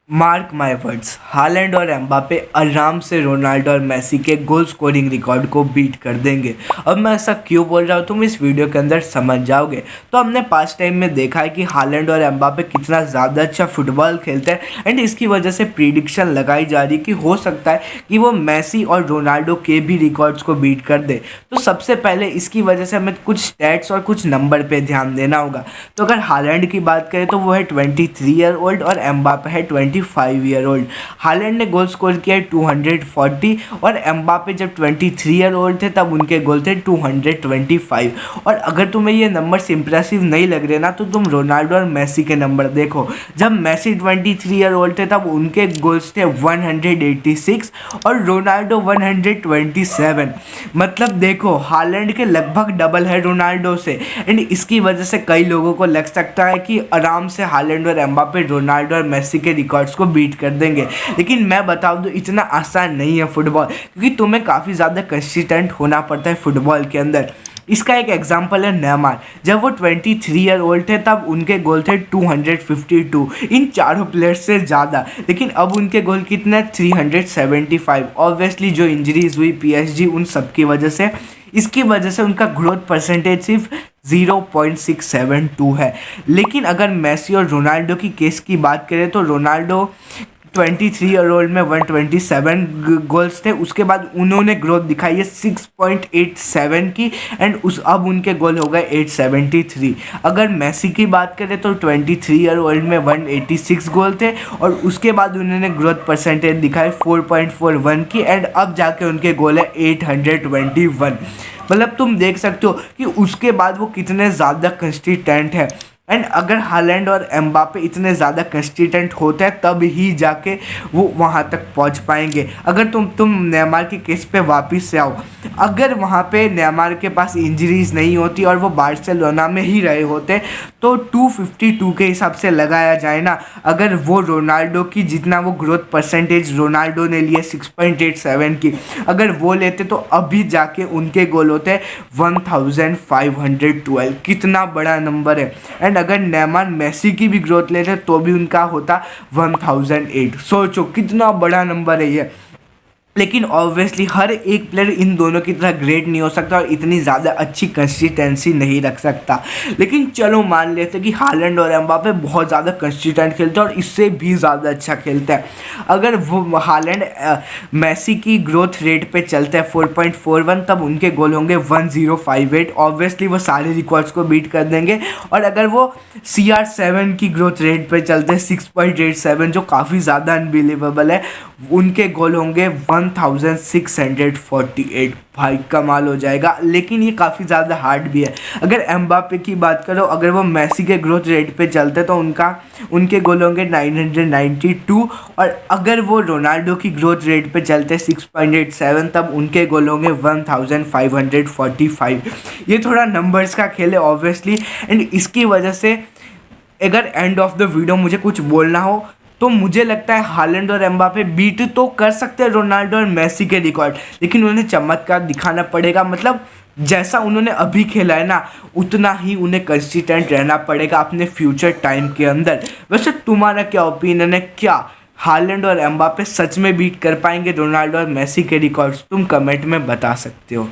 Mark my words, Holland और Mbappe आराम से रोनाल्डो और मेसी के गोल स्कोरिंग रिकॉर्ड को बीट कर देंगे। अब मैं ऐसा क्यों बोल रहा हूँ तुम इस वीडियो के अंदर समझ जाओगे। तो हमने पास्ट टाइम में देखा है कि हालैंड और एम्बापे कितना ज़्यादा अच्छा फुटबॉल खेलते हैं एंड इसकी वजह से प्रिडिक्शन लगाई जा रही है कि हो सकता है कि वो मेसी और रोनाल्डो के भी रिकॉर्ड्स को बीट कर दे। तो सबसे पहले इसकी वजह से हमें कुछ स्टैट्स और कुछ नंबर पे ध्यान देना होगा। तो अगर हालैंड की बात करें तो वो है 23 ईयर ओल्ड और एम्बापे है 25 ईयर ओल्ड। हालैंड ने गोल स्कोर किया है 240 और एम्बापे जब 23 ईयर ओल्ड थे तब उनके गोल थे 225। और अगर तुम्हें ये नंबर्स इंप्रेसिव नहीं लग रहे ना तो तुम रोनाल्डो और मेसी के नंबर देखो। जब मेसी 23 ईयर ओल्ड थे तब उनके गोल्स थे 186 और रोनाल्डो 127। मतलब देखो हालैंड के लगभग डबल है रोनाल्डो से एंड इसकी वजह से कई लोगों को लग सकता है कि आराम से हालैंड और एम्बापे रोनाल्डो और मेसी के रिकॉर्ड्स को बीट कर देंगे। लेकिन मैं बता दूं इतना आसान नहीं है फुटबॉल, क्योंकि तुम्हें काफ़ी ज़्यादा कंसिस्टेंट होना पड़ता है फुटबॉल के अंदर। इसका एक एग्जाम्पल है नेमार। जब वो 23 ईयर ओल्ड थे तब उनके गोल थे 252, इन चारों प्लेयर्स से ज़्यादा। लेकिन अब उनके गोल कितने 375। ऑब्वियसली जो इंजरीज हुई पीएसजी उन सब की वजह से, इसकी वजह से उनका ग्रोथ परसेंटेज सिर्फ 0.672 है। लेकिन अगर मेसी और रोनाल्डो की केस की बात करें तो रोनाल्डो 23 ईयर ओल्ड में 127 गोल्स थे, उसके बाद उन्होंने ग्रोथ दिखाई है 6.87 की एंड अब उनके गोल हो गए 873। अगर मेसी की बात करें तो 23 ईयर ओल्ड में 186 गोल थे और उसके बाद उन्होंने ग्रोथ परसेंटेज दिखाई 4.41 की एंड अब जाके उनके गोल है 821। मतलब तुम देख सकते हो कि उसके बाद वो कितने ज़्यादा कंसिस्टेंट है। एंड अगर हालैंड और एम्बापे इतने ज़्यादा कंसिस्टेंट होते हैं तब ही जाके वो वहाँ तक पहुँच पाएंगे। अगर तुम नेमार के केस पे वापस से आओ, अगर वहाँ पे नेमार के पास इंजरीज नहीं होती और वो बार्सिलोना में ही रहे होते तो 252 के हिसाब से लगाया जाए ना, अगर वो रोनाल्डो की जितना वो ग्रोथ परसेंटेज रोनाल्डो ने लिए 6.87 की, अगर वो लेते तो अभी जाके उनके गोल होते 1512। कितना बड़ा नंबर है। एंड अगर नेमार मेसी की भी ग्रोथ लेते तो भी उनका होता 1008। सोचो कितना बड़ा नंबर है ये। लेकिन ऑब्वियसली हर एक प्लेयर इन दोनों की तरह ग्रेट नहीं हो सकता और इतनी ज़्यादा अच्छी कंसिस्टेंसी नहीं रख सकता। लेकिन चलो मान लेते कि हालैंड और एम्बापे बहुत ज़्यादा कंसिस्टेंट खेलते हैं और इससे भी ज़्यादा अच्छा खेलते हैं। अगर वो हालैंड मेसी की ग्रोथ रेट पे चलते हैं 4.41 तब उनके गोल होंगे 1058। ऑब्वियसली वो सारे रिकॉर्ड्स को बीट कर देंगे। और अगर वो CR7 की ग्रोथ रेट पे चलते हैं 6.87 जो काफ़ी ज़्यादा अनबिलीवेबल है, उनके गोल होंगे 1648। भाई कमाल हो जाएगा। लेकिन ये काफ़ी ज़्यादा हार्ड भी है। अगर एम्बापे की बात करो, अगर वो मेसी के ग्रोथ रेट पे चलते तो उनके गोल होंगे 992 और अगर वो रोनाल्डो की ग्रोथ रेट पे चलते 6.87 तब उनके गोल होंगे 1545। ये थोड़ा नंबर्स का खेल है ऑब्वियसली एंड इसकी वजह से अगर एंड ऑफ द वीडियो मुझे कुछ बोलना हो तो मुझे लगता है हालैंड और एम्बापे बीट तो कर सकते हैं रोनाल्डो और मेसी के रिकॉर्ड, लेकिन उन्हें चमत्कार दिखाना पड़ेगा। मतलब जैसा उन्होंने अभी खेला है ना उतना ही उन्हें कंसिस्टेंट रहना पड़ेगा अपने फ्यूचर टाइम के अंदर। वैसे तुम्हारा क्या ओपिनियन है, क्या हालैंड और एम्बापे सच में बीट कर पाएंगे रोनाल्डो और मेसी के रिकॉर्ड्स? तुम कमेंट में बता सकते हो।